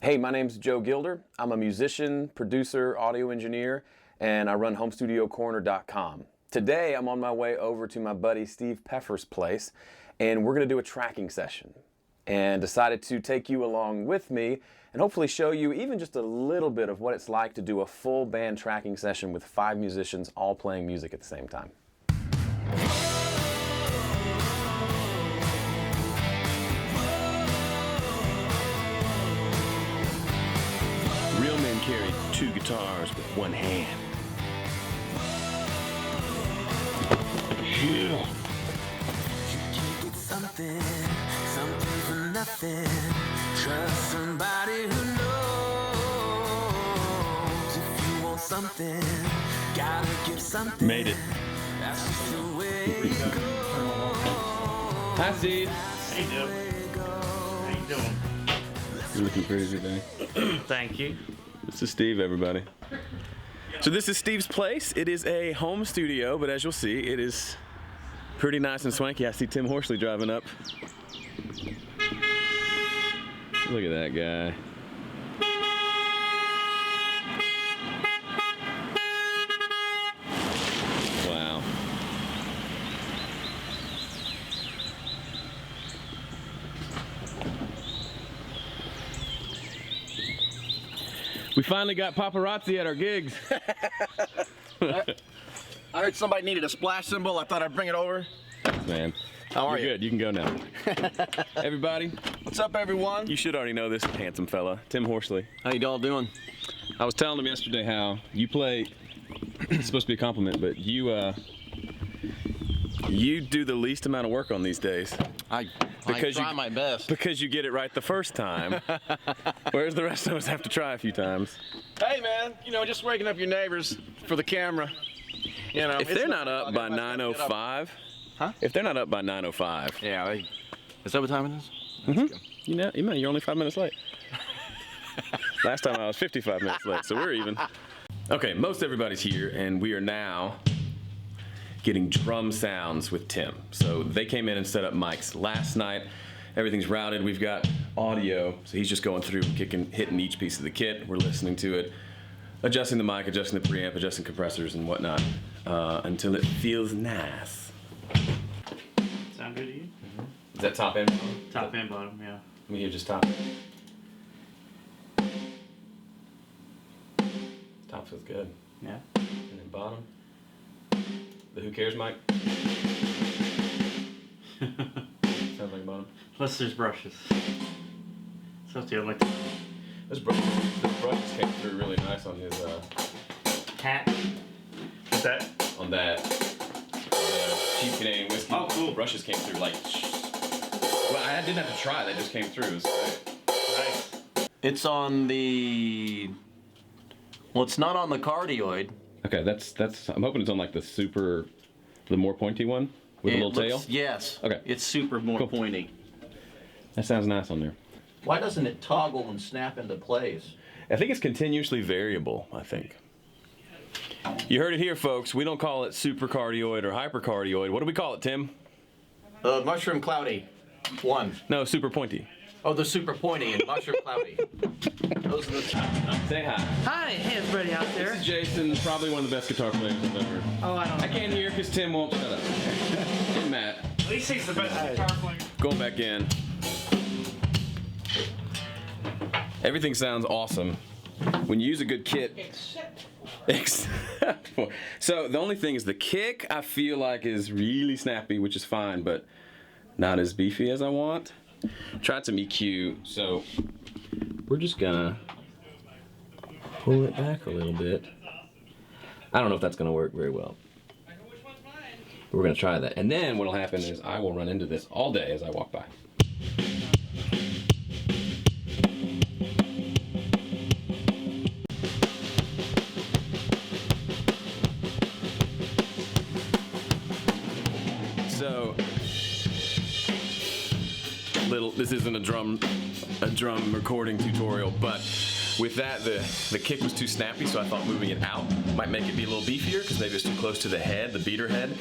Hey, my name's Joe Gilder. I'm a musician, producer, audio engineer, and I run HomeStudioCorner.com. Today, I'm on my way over to my buddy Steve Peffer's place, and we're going to do a tracking session. And decided to take you along with me and hopefully show you even just a little bit of what it's like to do a full band tracking session with 5 musicians all playing music at the same time. Real men carry 2 guitars with 1 hand. Yeah. Something for nothing. Trust somebody who knows. If you want something, gotta give something. Made it. That's just the way it goes. Hi, Steve. Hey, Joe. How you doing? You're looking pretty today. Thank you. This is Steve, everybody. So this is Steve's place. It is a home studio, but as you'll see, it is pretty nice and swanky. I see Tim Horsley driving up. Look at that guy. Wow. We finally got paparazzi at our gigs. I heard somebody needed a splash cymbal. I thought I'd bring it over. Man. How are You're you? good. You can go now. Everybody, What's up, everyone? you should already know this handsome fella, Tim Horsley. How you all doing? I was telling him yesterday how you play. It's supposed to be a compliment, but you do the least amount of work on these days I Because try you- my best. because you get it right the first time, whereas the rest of us have to try a few times. Hey, man, just waking up your neighbors for the camera. If they're not up by 9:05, Huh? If they're not up by 9:05, Yeah, is that what time it is? you're only 5 minutes late. Last time I was 55 minutes late, so we're even. Okay, most everybody's here, and we are now getting drum sounds with Tim. So they came in and set up mics last night. Everything's routed. We've got audio, so he's just going through, hitting each piece of the kit. We're listening to it, adjusting the mic, adjusting the preamp, adjusting compressors and whatnot, until it feels nice. Sound good to you? Is that top end? Top and bottom, yeah. Let me hear just top. Top feels good. Yeah. And then bottom. The Who Cares mic. Sounds like bottom. Plus there's brushes. So do you like Those brushes came through really nice on his hat? What's that? on that cheap Canadian whiskey. Oh, cool. The brushes came through like. Well, I didn't have to try. They just came through. It was great. Nice. It's on the. Well, it's not on the cardioid. Okay, that's. I'm hoping it's on like the more pointy one with a little tail. Yes. Okay. It's super more Cool. pointy. That sounds nice on there. Why doesn't it toggle and snap into place? I think it's continuously variable, I think. You heard it here, folks. We don't call it supercardioid or hypercardioid. What do we call it, Tim? Mushroom cloudy. 1. No, super pointy. Oh, the super pointy and mushroom cloudy. Those are the. Say hi. Hi, hey everybody out there. This is Jason, probably one of the best guitar players I've ever. Oh, I don't I can't hear because Tim won't shut up. And Matt, At least he's the best guitar player. going back in. Everything sounds awesome when you use a good kit. Except for. So the only thing is the kick I feel like is really snappy, which is fine, but not as beefy as I want. Tried some EQ, so we're just gonna pull it back a little bit. I don't know if that's gonna work very well. But we're gonna try that. And then what'll happen is I will run into this all day as I walk by. So, this isn't a drum recording tutorial, but with that, the kick was too snappy, so I thought moving it out might make it be a little beefier, because maybe it's too close to the head, the beater head.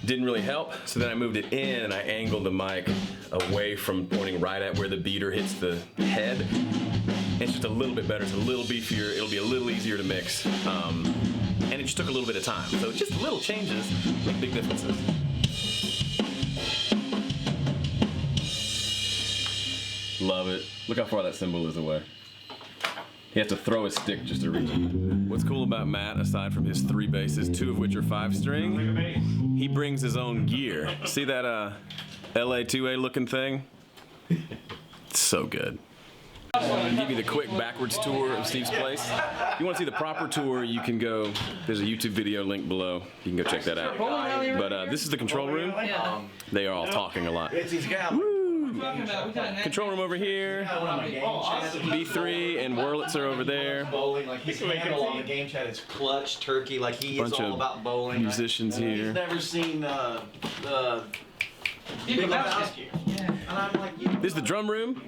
Didn't really help, so then I moved it in and I angled the mic away from pointing right at where the beater hits the head. It's just a little bit better. It's a little beefier. It'll be a little easier to mix. And it just took a little bit of time. So just little changes make big differences. Love it. Look how far that cymbal is away. He has to throw his stick just to reach it. What's cool about Matt, aside from his 3 basses, 2 of which are 5-string, he brings his own gear. See that LA2A looking thing? It's so good. I'll give you the quick backwards tour of Steve's place. If you want to see the proper tour, you can go, there's a YouTube video link below. You can go check that out. But this is the control room. They are all talking a lot. Control room over here. B3 and Wurlitz are over there. Bowling, like his handle on the game chat is clutch, turkey, like he is all about bowling. Musicians here. He's never seen Big Lebowski. And I'm like, this is the drum room.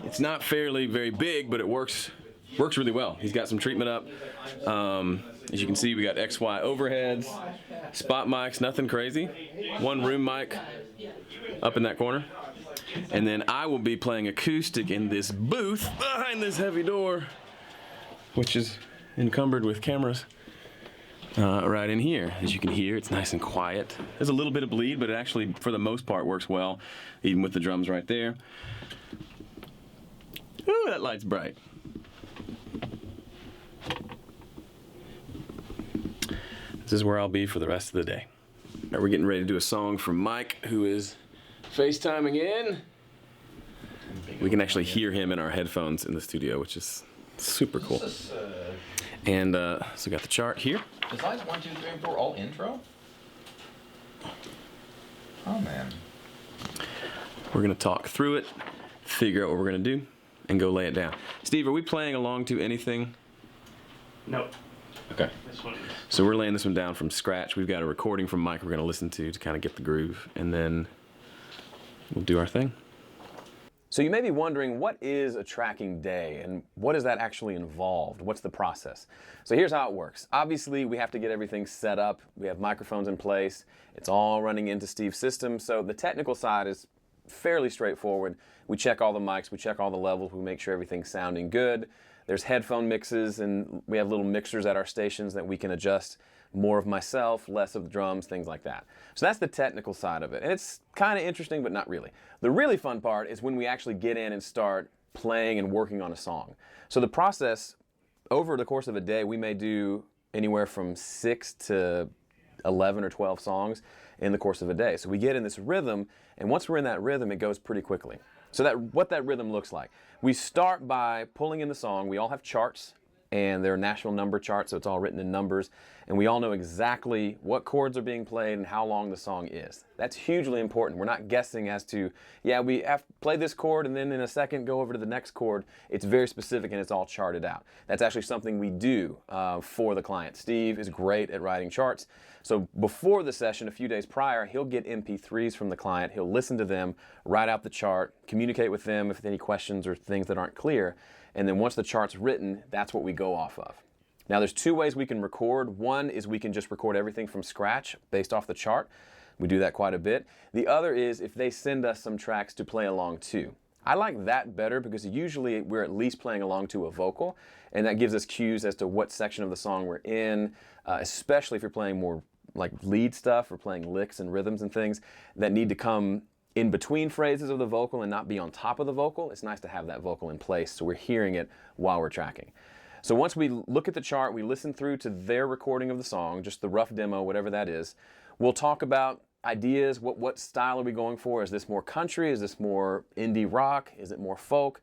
It's not very big, but it works really well. He's got some treatment up. As you can see, we got XY overheads, spot mics, nothing crazy. 1 room mic up in that corner. And then I will be playing acoustic in this booth behind this heavy door, which is encumbered with cameras. Right in here. As you can hear, it's nice and quiet. There's a little bit of bleed, but it actually, for the most part, works well, even with the drums right there. Ooh, that light's bright. This is where I'll be for the rest of the day. All right, we're getting ready to do a song from Mike, who is FaceTiming in. We can actually hear him in our headphones in the studio, which is super cool. And so we got the chart here. Is lines 1, 2, 3, and 4 all intro? Oh man. We're gonna talk through it, figure out what we're gonna do, and go lay it down. Steve, are we playing along to anything? No. Okay. This one. So we're laying this one down from scratch. We've got a recording from Mike we're gonna listen to kind of get the groove, and then we'll do our thing. So you may be wondering, what is a tracking day and what does that actually involve? What's the process? So here's how it works. Obviously, we have to get everything set up. We have microphones in place. It's all running into Steve's system. So the technical side is fairly straightforward. We check all the mics, we check all the levels, we make sure everything's sounding good. There's headphone mixes, and we have little mixers at our stations that we can adjust more of myself, less of the drums, things like that. So that's the technical side of it. And it's kind of interesting, but not really. The really fun part is when we actually get in and start playing and working on a song. So the process, over the course of a day, we may do anywhere from 6 to 11 or 12 songs in the course of a day. So we get in this rhythm, and once we're in that rhythm, it goes pretty quickly. So what that rhythm looks like. We start by pulling in the song. We all have charts, and they're national number charts, so it's all written in numbers, and we all know exactly what chords are being played and how long the song is. That's hugely important. We're not guessing as to, yeah, we have to play this chord and then in a second go over to the next chord. It's very specific and it's all charted out. That's actually something we do for the client. Steve is great at writing charts. So before the session, a few days prior, he'll get MP3s from the client. He'll listen to them, write out the chart, communicate with them if any questions or things that aren't clear. And then once the chart's written, that's what we go off of. Now there's 2 ways we can record. One is we can just record everything from scratch based off the chart. We do that quite a bit. The other is if they send us some tracks to play along to. I like that better because usually we're at least playing along to a vocal, and that gives us cues as to what section of the song we're in, especially if you're playing more like lead stuff or playing licks and rhythms and things that need to come in between phrases of the vocal and not be on top of the vocal. It's nice to have that vocal in place so we're hearing it while we're tracking. So once we look at the chart, we listen through to their recording of the song, just the rough demo, whatever that is. We'll talk about ideas, what style are we going for? Is this more country? Is this more indie rock? Is it more folk?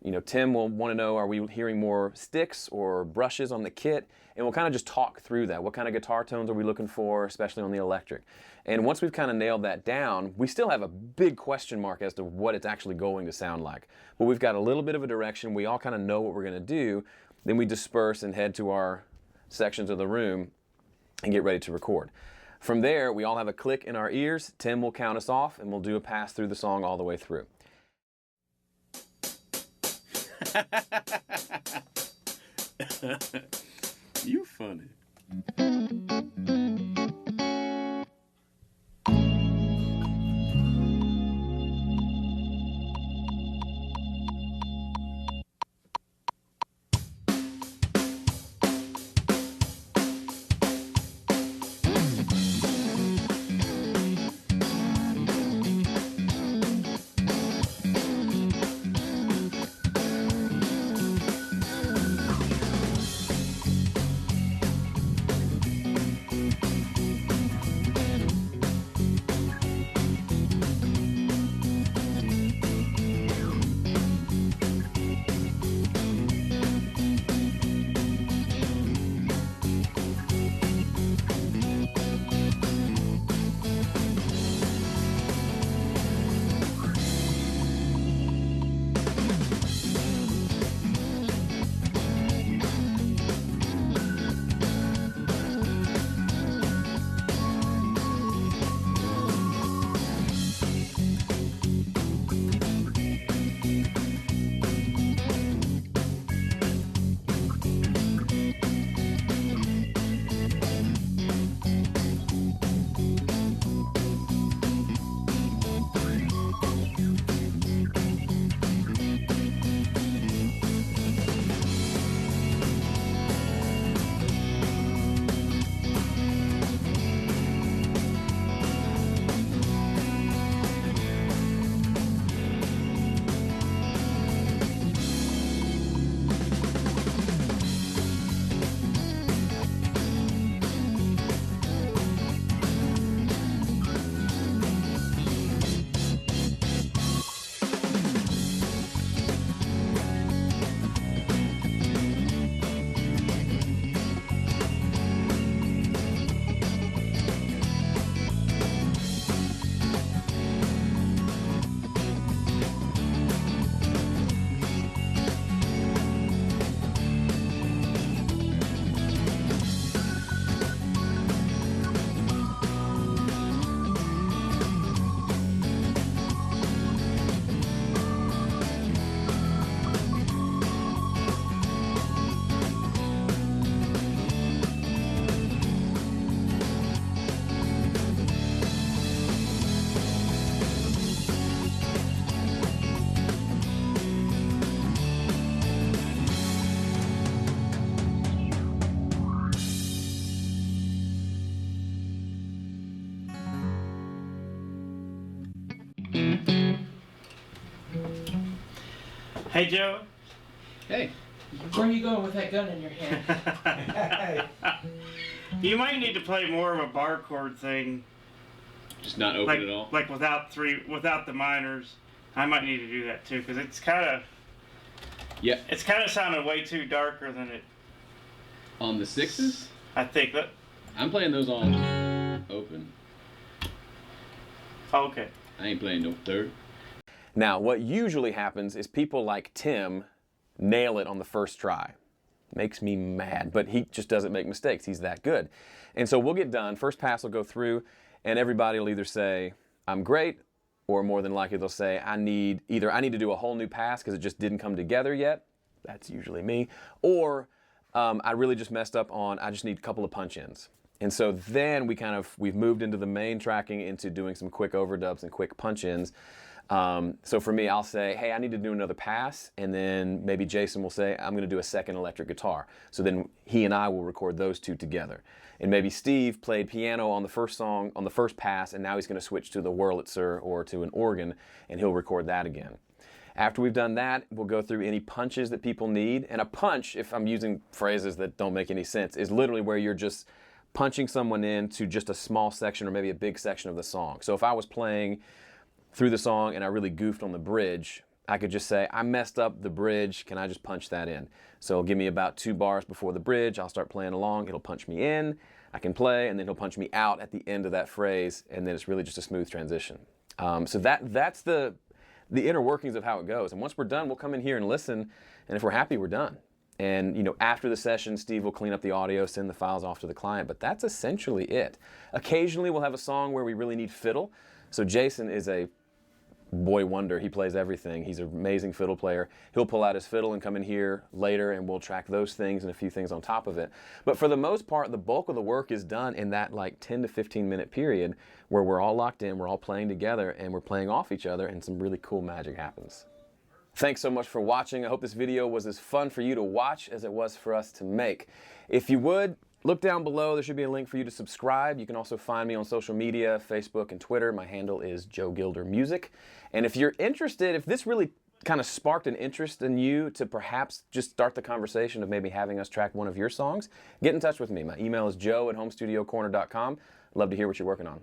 You know, Tim will want to know, are we hearing more sticks or brushes on the kit? And we'll kind of just talk through that. What kind of guitar tones are we looking for, especially on the electric? And once we've kind of nailed that down, we still have a big question mark as to what it's actually going to sound like. But we've got a little bit of a direction. We all kind of know what we're going to do. Then we disperse and head to our sections of the room and get ready to record. From there, we all have a click in our ears. Tim will count us off, and we'll do a pass through the song all the way through. You funny. Hey, Joe. Hey, where are you going with that gun in your hand? You might need to play more of a bar chord thing. Just not open at all? Like without the minors. I might need to do that too, because it's kind of... Yeah. It's kind of sounding way too darker than it... On the sixes? I think that... I'm playing those on open. Okay. I ain't playing no third. Now, what usually happens is people like Tim nail it on the first try. Makes me mad, but he just doesn't make mistakes. He's that good. And so we'll get done. First pass will go through, and everybody will either say, I'm great, or more than likely they'll say, I need to do a whole new pass because it just didn't come together yet. That's usually me. Or I really just messed up on, I just need a couple of punch-ins. And so then we've moved into the main tracking into doing some quick overdubs and quick punch-ins. So for me, I'll say, hey, I need to do another pass, and then maybe Jason will say, I'm going to do a second electric guitar. So then he and I will record those two together. And maybe Steve played piano on the first song, on the first pass, and now he's going to switch to the Wurlitzer or to an organ, and he'll record that again. After we've done that, we'll go through any punches that people need. And a punch, if I'm using phrases that don't make any sense, is literally where you're just punching someone into just a small section or maybe a big section of the song. So if I was playing through the song and I really goofed on the bridge, I could just say, I messed up the bridge, can I just punch that in? So give me about 2 bars before the bridge, I'll start playing along, it'll punch me in, I can play, and then he'll punch me out at the end of that phrase, and then it's really just a smooth transition. So that's the inner workings of how it goes. And once we're done, we'll come in here and listen, and if we're happy, we're done. And after the session, Steve will clean up the audio, send the files off to the client, but that's essentially it. Occasionally we'll have a song where we really need fiddle. So Jason is a boy wonder. He plays everything. He's an amazing fiddle player. He'll pull out his fiddle and come in here later, and we'll track those things and a few things on top of it. But for the most part, the bulk of the work is done in that 10 to 15 minute period where we're all locked in, we're all playing together, and we're playing off each other, and some really cool magic happens. Thanks so much for watching. I hope this video was as fun for you to watch as it was for us to make. If you would, look down below. There should be a link for you to subscribe. You can also find me on social media, Facebook and Twitter. My handle is Joe Gilder Music. And if you're interested, if this really kind of sparked an interest in you to perhaps just start the conversation of maybe having us track one of your songs, get in touch with me. My email is joe@homestudiocorner.com. Love to hear what you're working on.